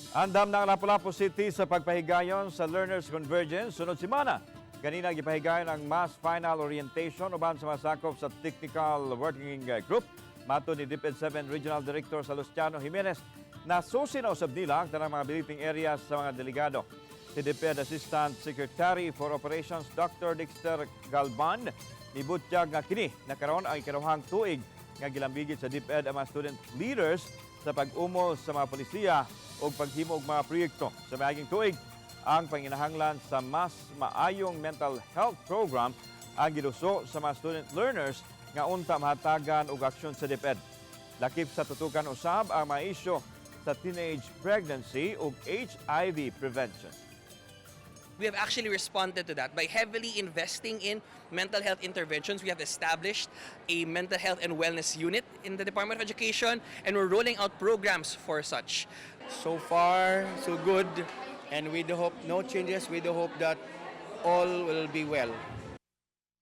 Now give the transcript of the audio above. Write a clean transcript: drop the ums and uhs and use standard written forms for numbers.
Andam ng Lapu-Lapu City sa pagpahigayun sa Learners Convergence. Sunod semana, kanina gipahigayun ang mass final orientation uban sa mga sakop sa technical working group. Matod ni DepEd 7 Regional Director Salustiano Jimenez, nasusi na usab nila ang tanang mga billeting areas sa mga delegado. Si DepEd Assistant Secretary for Operations Dr. Dexter Galban nibutyag nga kini nakaroon ang ikaduhang tuig nga gilambigit sa DepEd ang mga student leaders sa pag-umol sa mga polisiya o paghimog mga proyekto. Sa mayaging tuig, ang panginahanglan sa mas maayong mental health program ang giduso sa mga student learners nga unta mahatagan og aksyon sa DepEd. Lakip sa tutukan usab ang mga isyu sa teenage pregnancy ug HIV prevention. We have actually responded to that by heavily investing in mental health interventions. We have established a mental health and wellness unit in the Department of Education, and we're rolling out programs for such. So far, so good, and we do hope no changes. We do hope that all will be well.